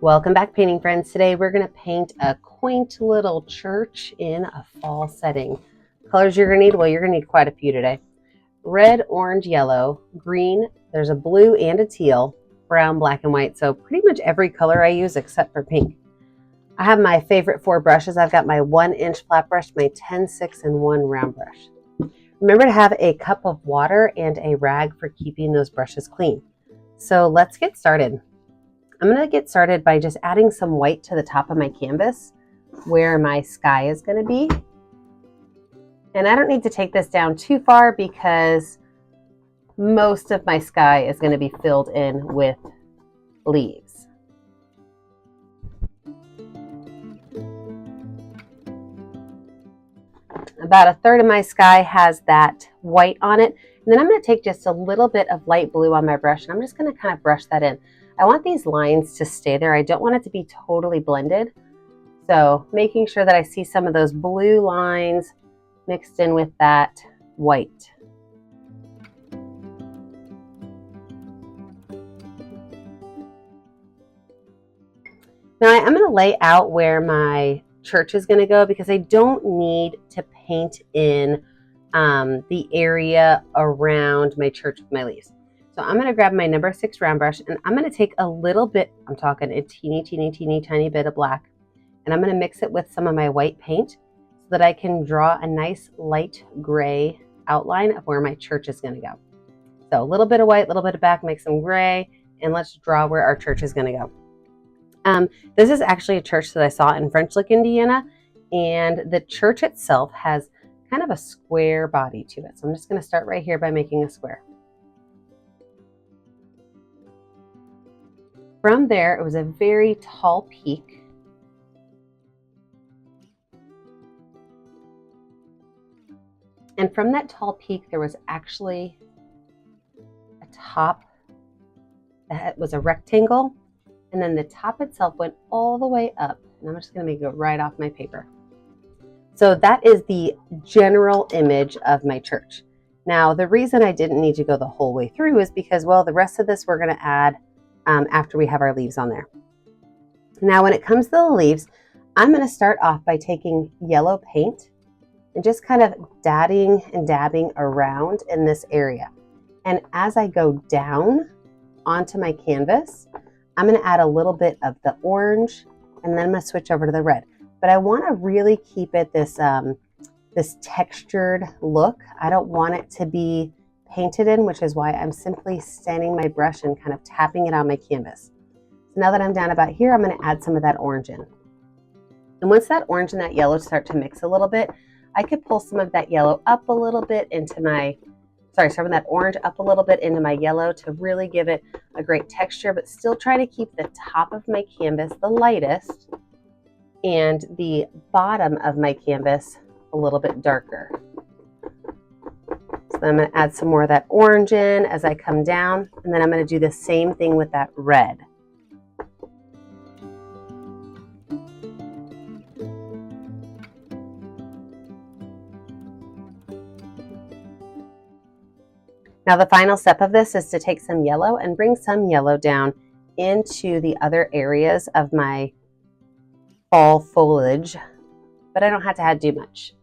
Welcome back, painting friends. Today we're going to paint a quaint little church in a fall setting. Colors you're going to need, well, you're going to need quite a few today. Red, orange, yellow, green, there's a blue and a teal, brown, black, and white. So pretty much every color I use except for pink. I have my favorite 4 brushes. I've got my 1-inch flat brush, my 10-6, and 1 round brush. Remember to have a cup of water and a rag for keeping those brushes clean. So let's get started. I'm going to get started by just adding some white to the top of my canvas where my sky is going to be. And I don't need to take this down too far because most of my sky is going to be filled in with leaves. About a third of my sky has that white on it. And then I'm going to take just a little bit of light blue on my brush and I'm just going to kind of brush that in. I want these lines to stay there. I don't want it to be totally blended. So making sure that I see some of those blue lines mixed in with that white. Now I'm going to lay out where my church is going to go because I don't need to paint in the area around my church with my leaves. So I'm going to grab my number 6 round brush and I'm going to take a little bit, I'm talking a teeny tiny bit of black, and I'm going to mix it with some of my white paint so that I can draw a nice light gray outline of where my church is going to go. So a little bit of white, a little bit of black, make some gray, and let's draw where our church is going to go. This is actually a church that I saw in French Lick, Indiana, and the church itself has kind of a square body to it. So I'm just going to start right here by making a square. From there, it was a very tall peak. And from that tall peak, there was actually a top that was a rectangle. And then the top itself went all the way up. And I'm just going to make it right off my paper. So that is the general image of my church. Now, the reason I didn't need to go the whole way through is because, well, the rest of this we're going to add after we have our leaves on there. Now, when it comes to the leaves, I'm going to start off by taking yellow paint and just kind of dabbing and dabbing around in this area. And as I go down onto my canvas, I'm going to add a little bit of the orange, and then I'm going to switch over to the red. But I want to really keep it this textured look. I don't want it to be painted in, which is why I'm simply standing my brush and kind of tapping it on my canvas. So now that I'm down about here, I'm going to add some of that orange in. And once that orange and that yellow start to mix a little bit, I could pull some of that yellow up a little bit into my, some of that orange up a little bit into my yellow to really give it a great texture, but still try to keep the top of my canvas the lightest and the bottom of my canvas a little bit darker. So then I'm going to add some more of that orange in as I come down, and then I'm going to do the same thing with that red. Now the final step of this is to take some yellow and bring some yellow down into the other areas of my fall foliage, but I don't have to add too much.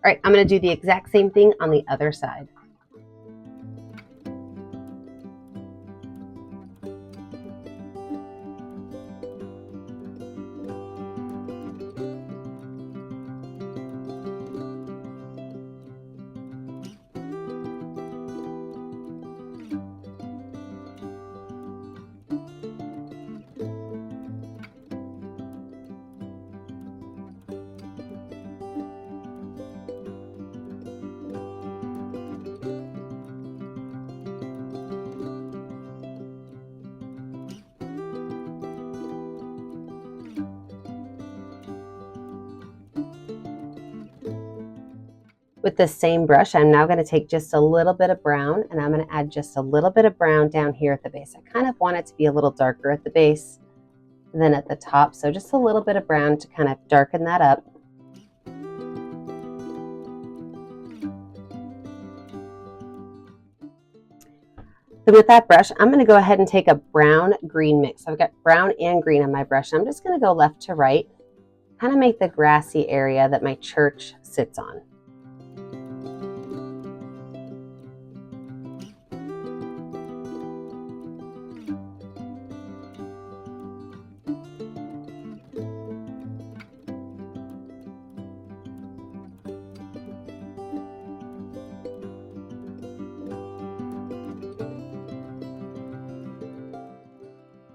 All right, I'm going to do the exact same thing on the other side. With the same brush, I'm now going to take just a little bit of brown and I'm going to add just a little bit of brown down here at the base. I kind of want it to be a little darker at the base than at the top, so just a little bit of brown to kind of darken that up. So with that brush, I'm going to go ahead and take a brown-green mix. So I've got brown and green on my brush. I'm just going to go left to right, kind of make the grassy area that my church sits on.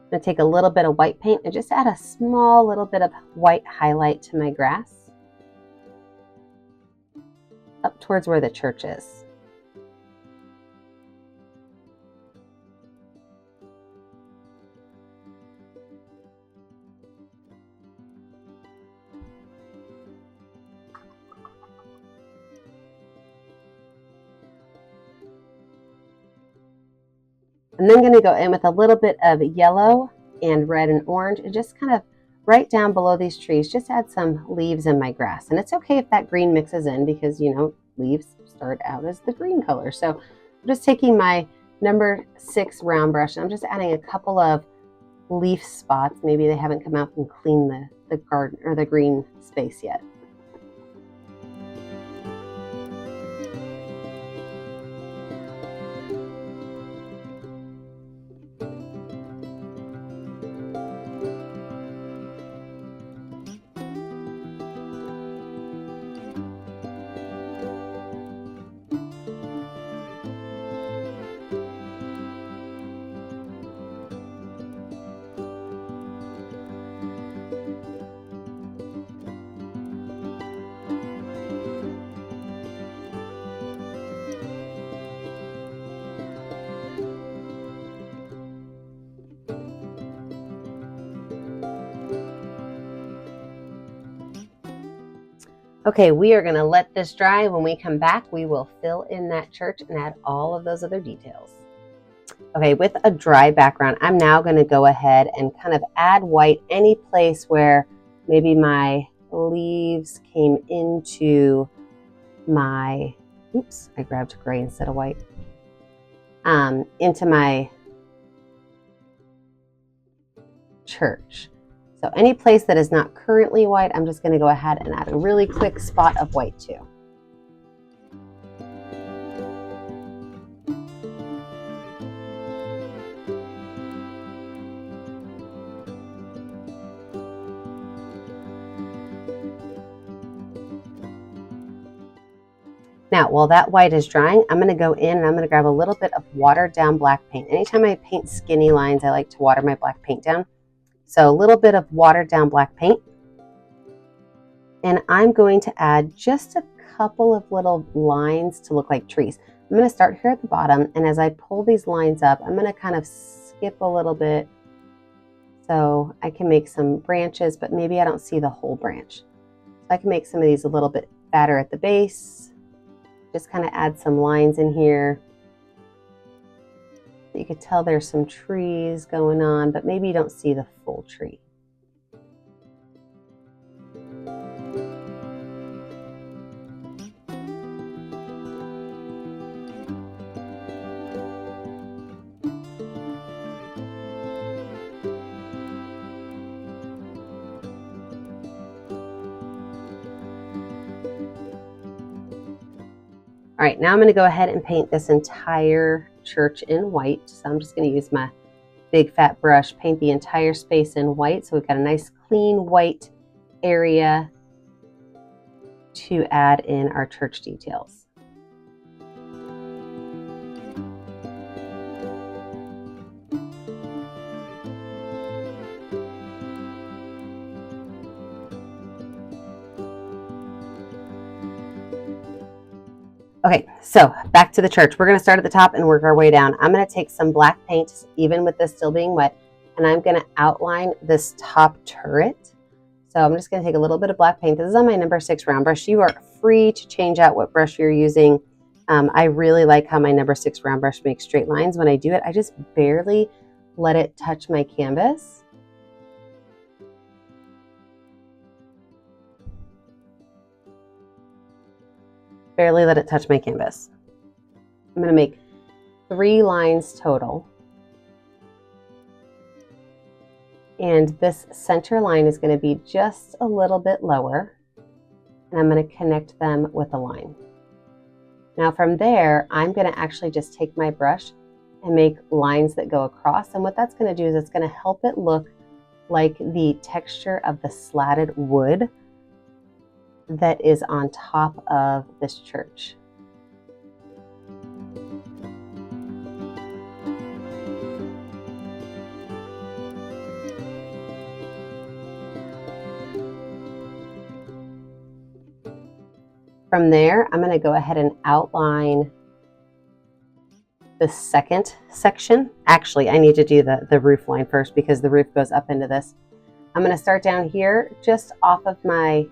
I'm going to take a little bit of white paint and just add a small little bit of white highlight to my grass up towards where the church is. I'm then going to go in with a little bit of yellow and red and orange and just kind of right down below these trees, just add some leaves in my grass. And it's okay if that green mixes in because, you know, leaves start out as the green color. So I'm just taking my number 6 round brush and I'm just adding a couple of leaf spots. Maybe they haven't come out and cleaned the garden or the green space yet. Okay, we are going to let this dry. When we come back, we will fill in that church and add all of those other details. Okay, with a dry background, I'm now going to go ahead and kind of add white any place where maybe my leaves came into my, oops, I grabbed gray instead of white, into my church. So any place that is not currently white, I'm just going to go ahead and add a really quick spot of white too. Now, while that white is drying, I'm going to go in and I'm going to grab a little bit of watered down black paint. Anytime I paint skinny lines, I like to water my black paint down. So a little bit of watered down black paint. And I'm going to add just a couple of little lines to look like trees. I'm going to start here at the bottom, and as I pull these lines up, I'm going to kind of skip a little bit so I can make some branches, but maybe I don't see the whole branch. So I can make some of these a little bit fatter at the base. Just kind of add some lines in here. You could tell there's some trees going on, but maybe you don't see the full tree. All right, now I'm going to go ahead and paint this entire church in white. So I'm just going to use my big fat brush, paint the entire space in white. So we've got a nice clean white area to add in our church details. Okay, so back to the church. We're going to start at the top and work our way down. I'm going to take some black paint, even with this still being wet, and I'm going to outline this top turret. So I'm just going to take a little bit of black paint. This is on my number 6 round brush. You are free to change out what brush you're using. I really like how my number 6 round brush makes straight lines. When I do it, I just barely let it touch my canvas. Barely let it touch my canvas. I'm going to make 3 lines total. And this center line is going to be just a little bit lower, and I'm going to connect them with a line. Now from there, I'm going to actually just take my brush and make lines that go across, and what that's going to do is it's going to help it look like the texture of the slatted wood that is on top of this church. From there, I'm going to go ahead and outline the second section. Actually, I need to do the roof line first because the roof goes up into this. I'm going to start down here just off of my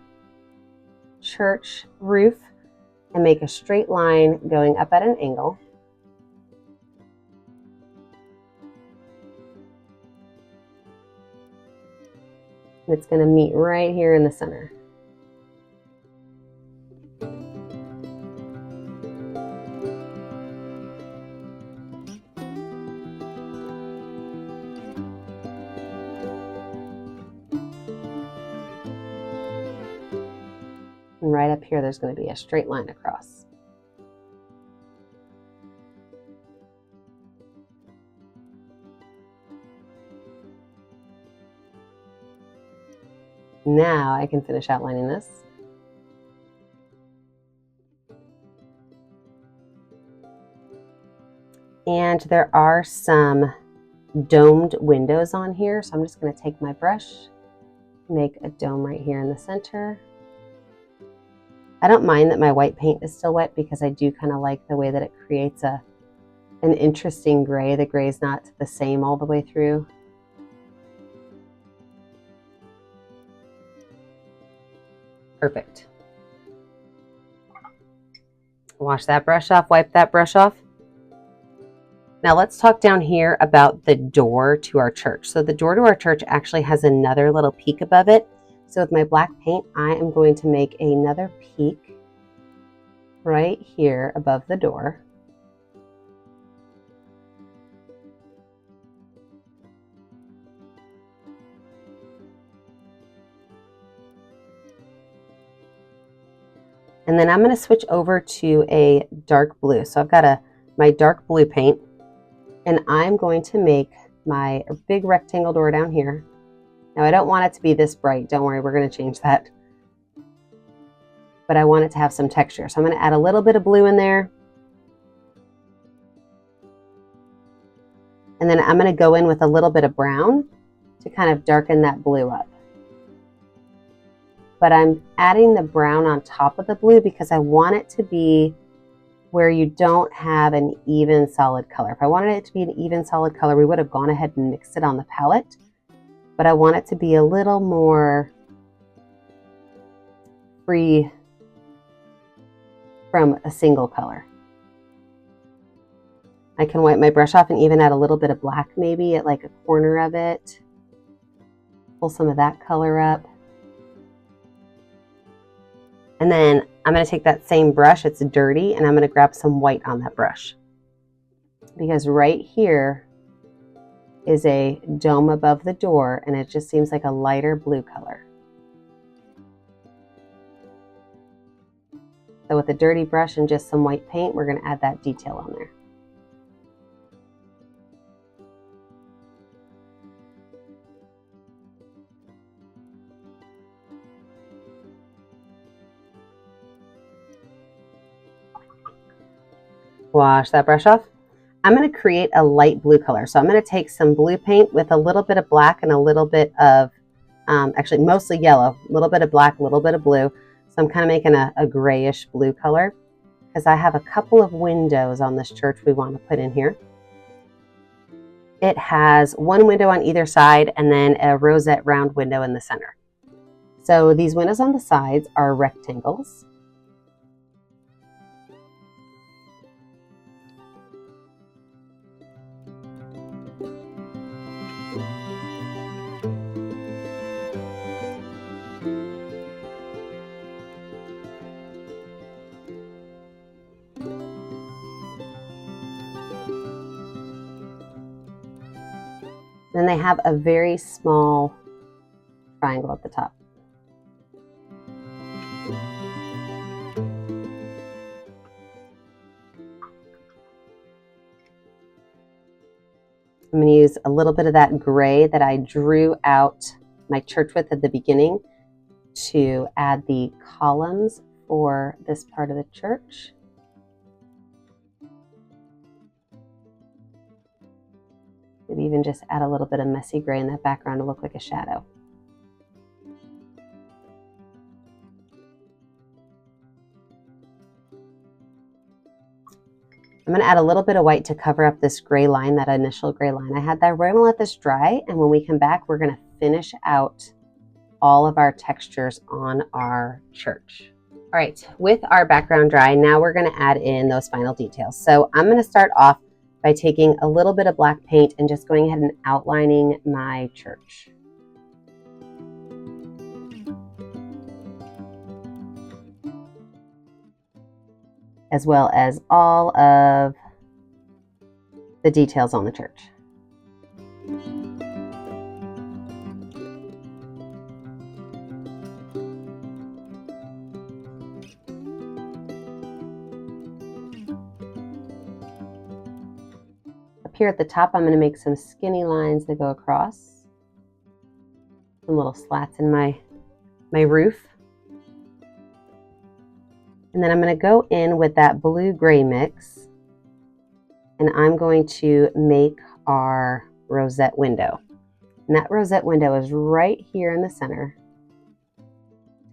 church roof and make a straight line going up at an angle. And it's going to meet right here in the center. And right up here, there's going to be a straight line across. Now I can finish outlining this. And there are some domed windows on here, so I'm just going to take my brush, make a dome right here in the center. I don't mind that my white paint is still wet because I do kind of like the way that it creates an interesting gray. The gray is not the same all the way through. Perfect. Wash that brush off, wipe that brush off. Now let's talk down here about the door to our church. So the door to our church actually has another little peak above it. So with my black paint, I am going to make another peak right here above the door. And then I'm going to switch over to a dark blue. So I've got my dark blue paint, and I'm going to make my big rectangle door down here. Now I don't want it to be this bright. Don't worry, we're going to change that. But I want it to have some texture. So I'm going to add a little bit of blue in there. And then I'm going to go in with a little bit of brown to kind of darken that blue up. But I'm adding the brown on top of the blue because I want it to be where you don't have an even solid color. If I wanted it to be an even solid color, we would have gone ahead and mixed it on the palette. But I want it to be a little more free from a single color. I can wipe my brush off and even add a little bit of black maybe at like a corner of it. Pull some of that color up. And then I'm going to take that same brush, it's dirty, and I'm going to grab some white on that brush. Because right here is a dome above the door, and it just seems like a lighter blue color. So with a dirty brush and just some white paint, we're going to add that detail on there. Wash that brush off. I'm going to create a light blue color. So I'm going to take some blue paint with a little bit of black and a little bit of, actually mostly yellow, a little bit of black, a little bit of blue. So I'm kind of making a grayish blue color because I have a couple of windows on this church we want to put in here. It has one window on either side and then a rosette round window in the center. So these windows on the sides are rectangles. Then they have a very small triangle at the top. I'm going to use a little bit of that gray that I drew out my church with at the beginning to add the columns for this part of the church. Maybe even just add a little bit of messy gray in that background to look like a shadow. I'm going to add a little bit of white to cover up this gray line, that initial gray line I had there. We're going to let this dry, and when we come back, we're going to finish out all of our textures on our church. All right, with our background dry, now we're going to add in those final details. So I'm going to start off by taking a little bit of black paint and just going ahead and outlining my church. As well as all of the details on the church. Up here at the top, I'm going to make some skinny lines that go across. Some little slats in my roof. And then I'm going to go in with that blue-gray mix, and I'm going to make our rosette window. And that rosette window is right here in the center.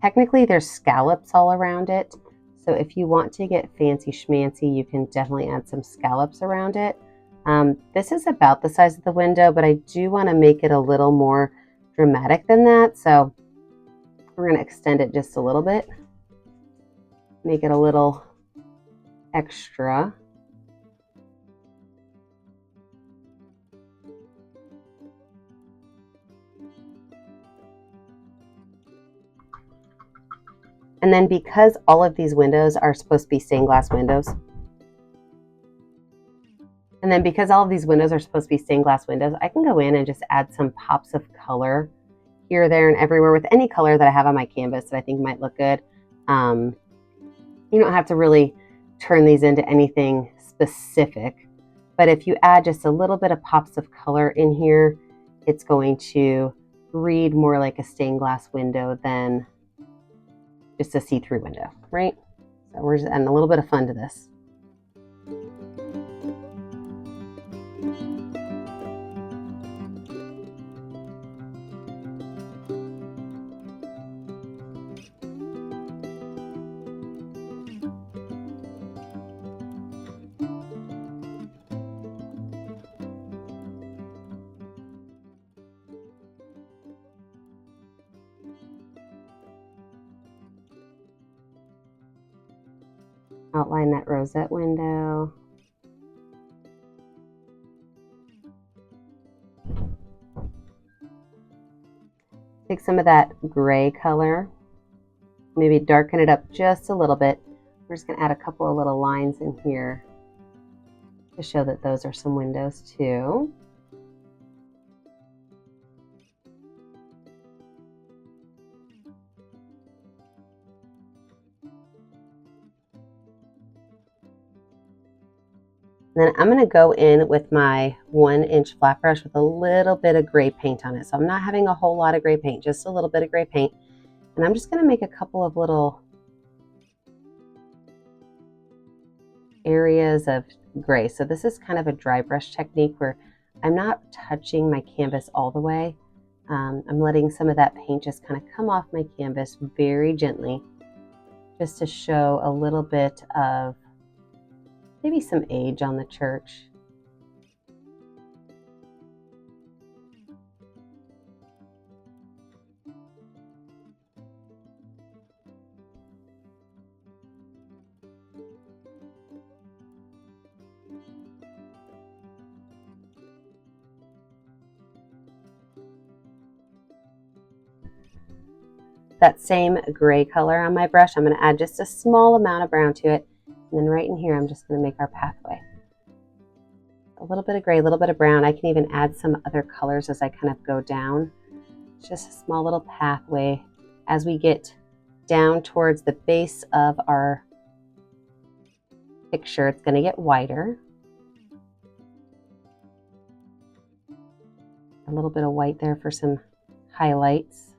Technically, there's scallops all around it, so if you want to get fancy schmancy, you can definitely add some scallops around it. This is about the size of the window, but I do want to make it a little more dramatic than that, so we're going to extend it just a little bit. Make it a little extra. And then because all of these windows are supposed to be stained glass windows, I can go in and just add some pops of color here, there, and everywhere with any color that I have on my canvas that I think might look good. You don't have to really turn these into anything specific, but if you add just a little bit of pops of color in here, it's going to read more like a stained glass window than just a see-through window, right? So we're just adding a little bit of fun to this. Outline that rosette window. Take some of that gray color, maybe darken it up just a little bit. We're just going to add a couple of little lines in here to show that those are some windows too. Then I'm going to go in with my 1-inch flat brush with a little bit of gray paint on it. So I'm not having a whole lot of gray paint, just a little bit of gray paint. And I'm just going to make a couple of little areas of gray. So this is kind of a dry brush technique where I'm not touching my canvas all the way. I'm letting some of that paint just kind of come off my canvas very gently, just to show a little bit of maybe some age on the church. That same gray color on my brush, I'm going to add just a small amount of brown to it. And then right in here, I'm just going to make our pathway. A little bit of gray, a little bit of brown. I can even add some other colors as I kind of go down. It's just a small little pathway. As we get down towards the base of our picture, it's going to get wider. A little bit of white there for some highlights.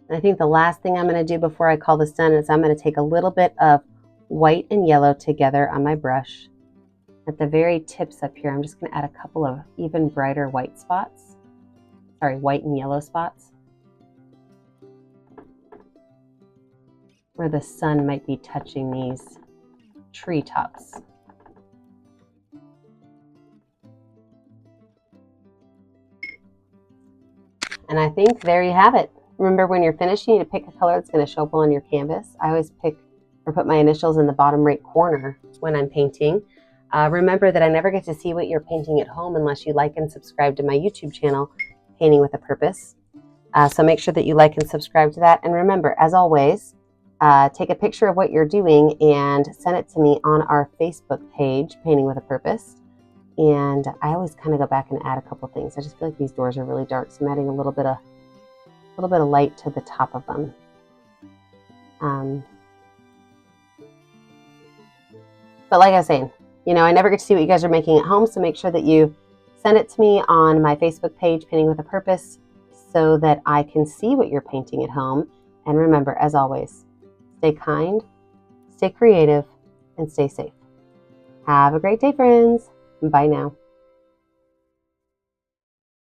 And I think the last thing I'm going to do before I call this done is I'm going to take a little bit of white and yellow together on my brush. At the very tips up here, I'm just going to add a couple of even brighter white spots. Sorry, white and yellow spots, where the sun might be touching these treetops. And I think there you have it. Remember, when you're finished, you need to pick a color that's going to show up on your canvas. I always pick or put my initials in the bottom right corner when I'm painting. Remember that I never get to see what you're painting at home unless you like and subscribe to my YouTube channel, Painting with a Purpose. So make sure that you like and subscribe to that. And remember, as always, take a picture of what you're doing and send it to me on our Facebook page, Painting with a Purpose. And I always kind of go back and add a couple things. I just feel like these doors are really dark, so I'm adding a little bit of light to the top of them. But like I was saying, I never get to see what you guys are making at home, so make sure that you send it to me on my Facebook page, Painting with a Purpose, so that I can see what you're painting at home. And remember, as always, stay kind, stay creative, and stay safe. Have a great day, friends. Bye now.